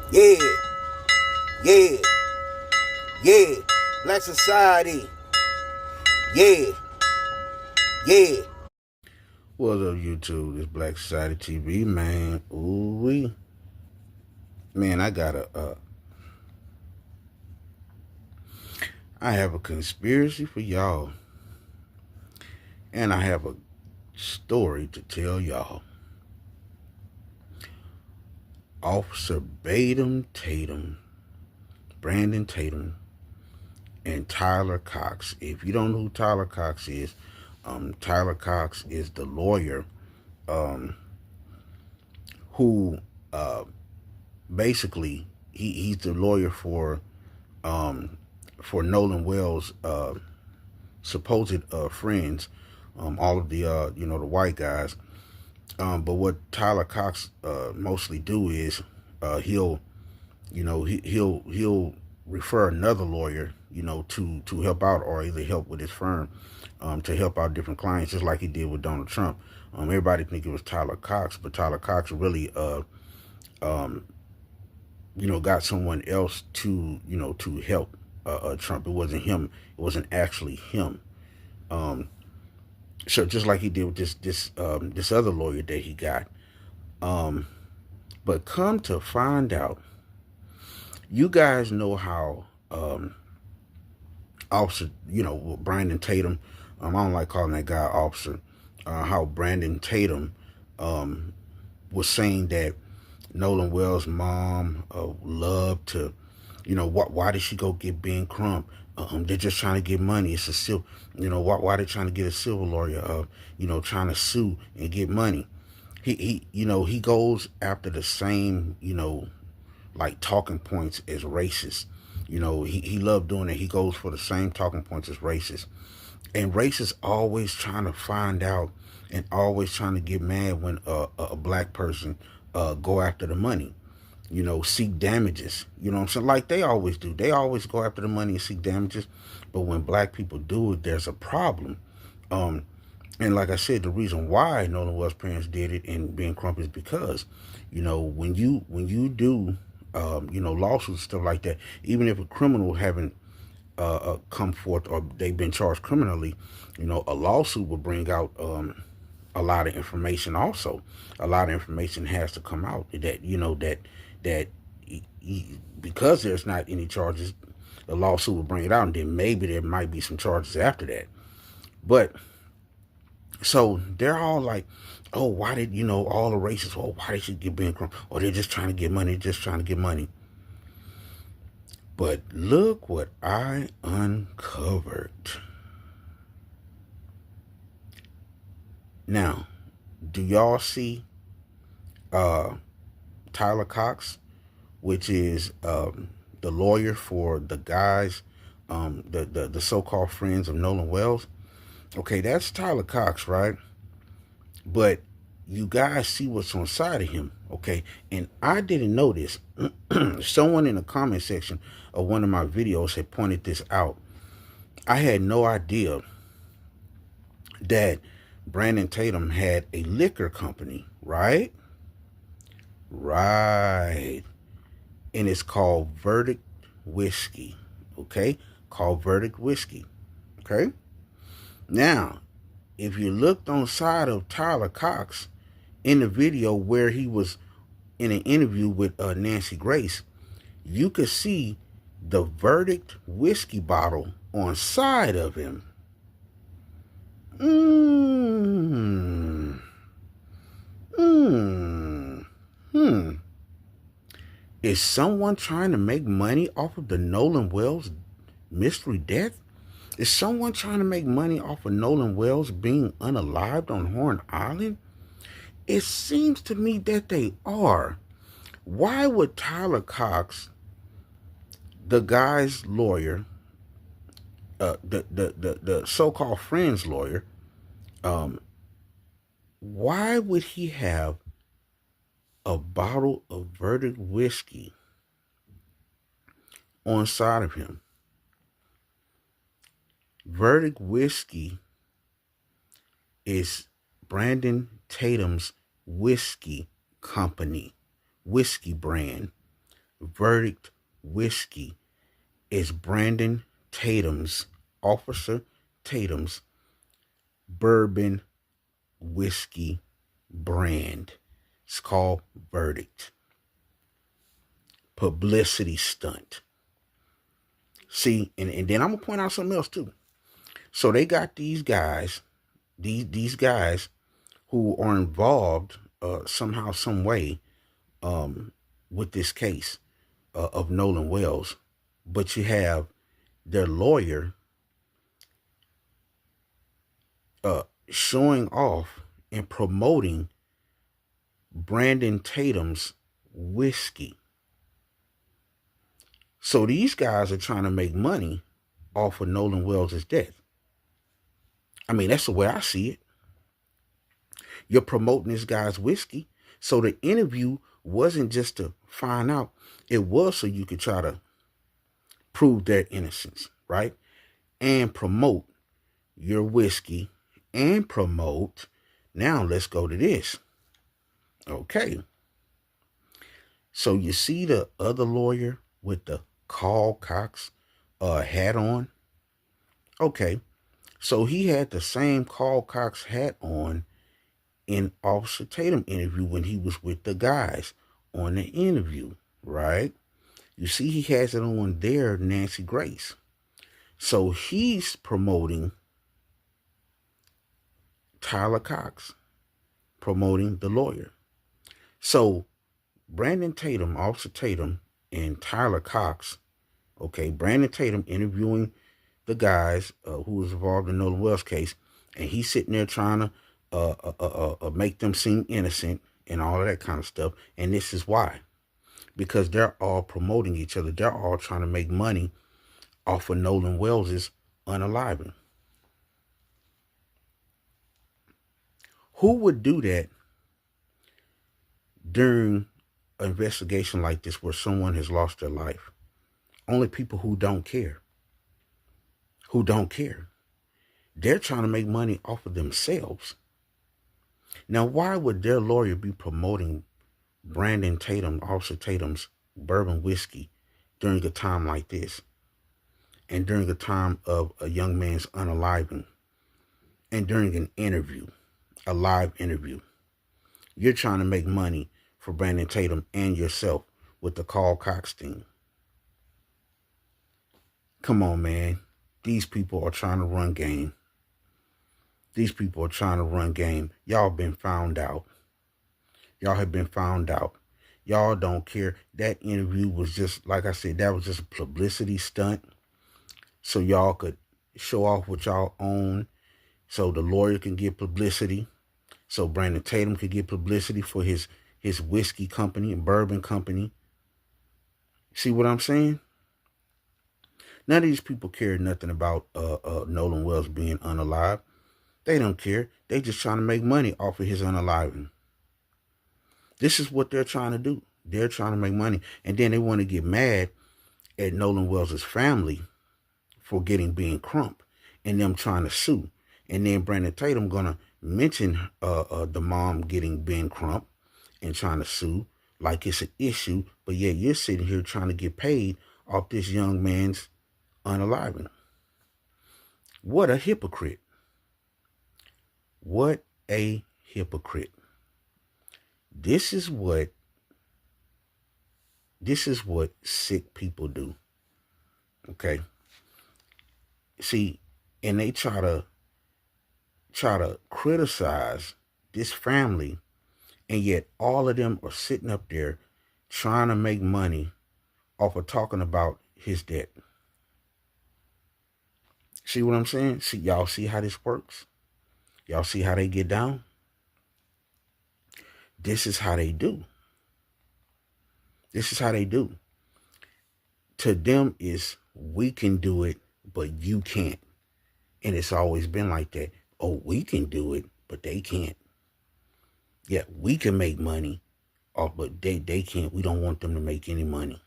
Yeah, yeah, yeah. Black Society. Yeah, yeah. What's up, YouTube? This Black Society TV, man. Ooh wee, man. I have a conspiracy for y'all, and I have a story to tell y'all. Officer Tatum, Brandon Tatum, and Tyler Cox. If you don't know who Tyler Cox is, Tyler Cox is the lawyer um, who basically he's the lawyer um, for Nolan Wells' supposed friends, all of the the white guys. But what Tyler Cox mostly do is he'll he'll refer another lawyer to help out or either help with his firm to help out different clients, just like he did with Donald Trump. Everybody think it was Tyler Cox, but Tyler Cox really um, got someone else to help Trump. It wasn't him. It wasn't actually him. Um, so just like he did with this other lawyer that he got. Um, but come to find out, you guys know how Officer, Brandon Tatum. I don't like calling that guy officer. How Brandon Tatum um, was saying that Nolan Wells' mom loved to, why did she go get Ben Crump? They're just trying to get money. It's a civil, why they trying to get a civil lawyer? Trying to sue and get money. He goes after the same, like talking points as racist. He loved doing it. He goes for the same talking points as racist. And racists always trying to find out and always trying to get mad when a black person go after the money, seek damages. You know what I'm saying? Like they always do. They always go after the money and seek damages. But when black people do it, there's a problem. Um, and like I said, the reason why Nolan Wells' parents did it and being Crump is because, when you do, lawsuits and stuff like that, even if a criminal haven't come forth or they've been charged criminally, a lawsuit will bring out a lot of information. Also, a lot of information has to come out that because there's not any charges, the lawsuit will bring it out, and then maybe there might be some charges after that. But so they're all like, oh, why did all the racists? Oh, why did you get Ben Crump? Or they're just trying to get money, just trying to get money. But look what I uncovered. Now, do y'all see Tyler Cox, which is the lawyer for the guys, the so-called friends of Nolan Wells? Okay, that's Tyler Cox, right? But you guys see what's on the side of him, okay? And I didn't know this. Someone in the comment section of one of my videos had pointed this out. I had no idea that Brandon Tatum had a liquor company, right? Right. And it's called Verdict Whiskey, okay? Called Verdict Whiskey, okay? Now, if you looked on the side of Tyler Cox in the video where he was in an interview with Nancy Grace, you could see the Verdict whiskey bottle on side of him. Is someone trying to make money off of the Nolan Wells mystery death? Is someone trying to make money off of Nolan Wells being unalived on Horn Island? It seems to me that they are. Why would Tyler Cox, the guy's lawyer, the so-called friend's lawyer, why would he have a bottle of Verdict whiskey on side of him? Verdict whiskey is Brandon Tatum's whiskey company, whiskey brand. Verdict Whiskey is Brandon Tatum's, Officer Tatum's bourbon whiskey brand. It's called Verdict. Publicity stunt. See, and then I'm going to point out something else too. So they got these guys, these guys who are involved somehow, some way with this case of Nolan Wells. But you have their lawyer showing off and promoting Brandon Tatum's whiskey. So these guys are trying to make money off of Nolan Wells' death. I mean, that's the way I see it. You're promoting this guy's whiskey. So the interview wasn't just to find out. It was so you could try to prove their innocence, right? And promote your whiskey and promote. Now let's go to this. Okay. So you see the other lawyer with the Tyler Cox hat on? Okay. So he had the same Tyler Cox hat on in Officer Tatum interview when he was with the guys on the interview, right? You see he has it on there, Nancy Grace. So he's promoting Tyler Cox, promoting the lawyer. So Brandon Tatum, Officer Tatum, and Tyler Cox, okay, Brandon Tatum interviewing the guys who was involved in Nolan Wells case, and he's sitting there trying to make them seem innocent and all of that kind of stuff. And this is why. Because they're all promoting each other. They're all trying to make money off of Nolan Wells' unaliving. Who would do that during an investigation like this where someone has lost their life? Only people who don't care. Who don't care. They're trying to make money off of themselves. Now, why would their lawyer be promoting Brandon Tatum, Officer Tatum's bourbon whiskey during a time like this? And during a time of a young man's unaliving? And during an interview, a live interview? You're trying to make money for Brandon Tatum and yourself with the Tyler Cox thing. Come on, man. These people are trying to run game. These people are trying to run game. Y'all been found out. Y'all have been found out. Y'all don't care. That interview was just, like I said, that was just a publicity stunt. So y'all could show off what y'all own. So the lawyer can get publicity. So Brandon Tatum could get publicity for his whiskey company and bourbon company. See what I'm saying? None of these people care nothing about Nolan Wells being unalive. They don't care. They just trying to make money off of his unaliving. This is what they're trying to do. They're trying to make money. And then they want to get mad at Nolan Wells' family for being crump and them trying to sue. And then Brandon Tatum going to mention the mom getting Ben Crump and trying to sue like it's an issue. But yet you're sitting here trying to get paid off this young man's unaliving. What a hypocrite. What a hypocrite. This is what sick people do. Okay. See, and they try to criticize this family, and yet all of them are sitting up there trying to make money off of talking about his debt. See what I'm saying? See, y'all see how this works? Y'all see how they get down? This is how they do. This is how they do. To them is, we can do it, but you can't. And it's always been like that. Oh, we can do it, but they can't. Yeah, we can make money, but they can't. We don't want them to make any money.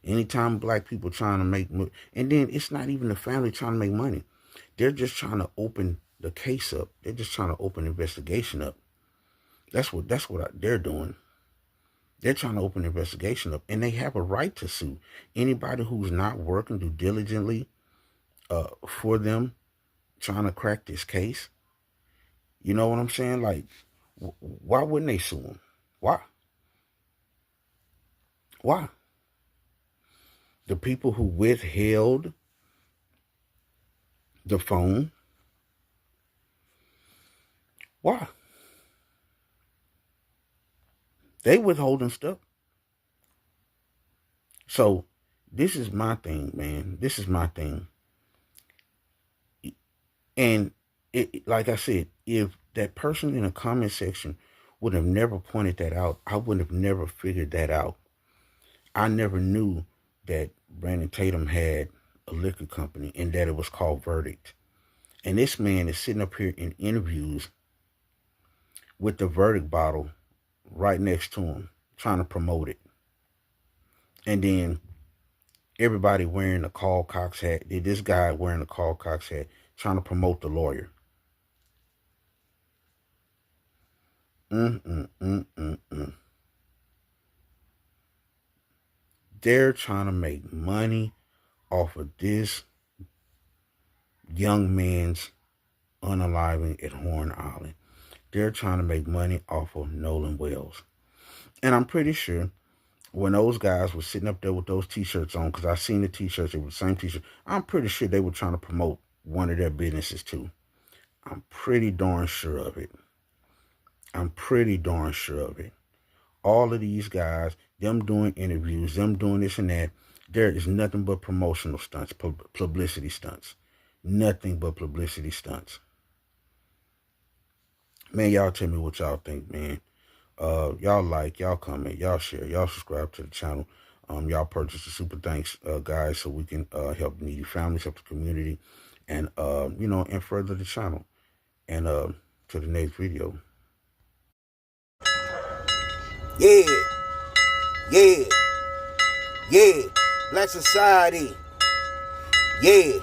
Anytime black people trying to make money, and then it's not even the family trying to make money. They're just trying to open the case up. They're just trying to open the investigation up. That's what they're doing. They're trying to open an investigation up, and they have a right to sue anybody who's not working due diligently for them trying to crack this case. You know what I'm saying? Like, why wouldn't they sue them? Why? Why? The people who withheld the phone, why? They withholding stuff. So this is my thing, man. This is my thing. And like I said, if that person in the comment section would have never pointed that out, I would have never figured that out. I never knew that Brandon Tatum had a liquor company and that it was called Verdict. And this man is sitting up here in interviews with the Verdict bottle right next to him, trying to promote it. And then everybody wearing a Carl Cox hat. This guy wearing a Carl Cox hat, trying to promote the lawyer. They're trying to make money off of this young man's unaliving at Horn Island. They're trying to make money off of Nolan Wells. And I'm pretty sure when those guys were sitting up there with those t-shirts on, because I seen the t-shirts, it was the same t-shirt, I'm pretty sure they were trying to promote one of their businesses too. I'm pretty darn sure of it. I'm pretty darn sure of it. All of these guys, them doing interviews, them doing this and that, there is nothing but promotional stunts, publicity stunts. Nothing but publicity stunts. Man, y'all tell me what y'all think, man. Y'all like, y'all comment, y'all share, y'all subscribe to the channel. Y'all purchase the super thanks, guys, so we can help needy families, help the community, and and further the channel. And to the next video. Yeah, yeah, yeah. Black Society. Yeah.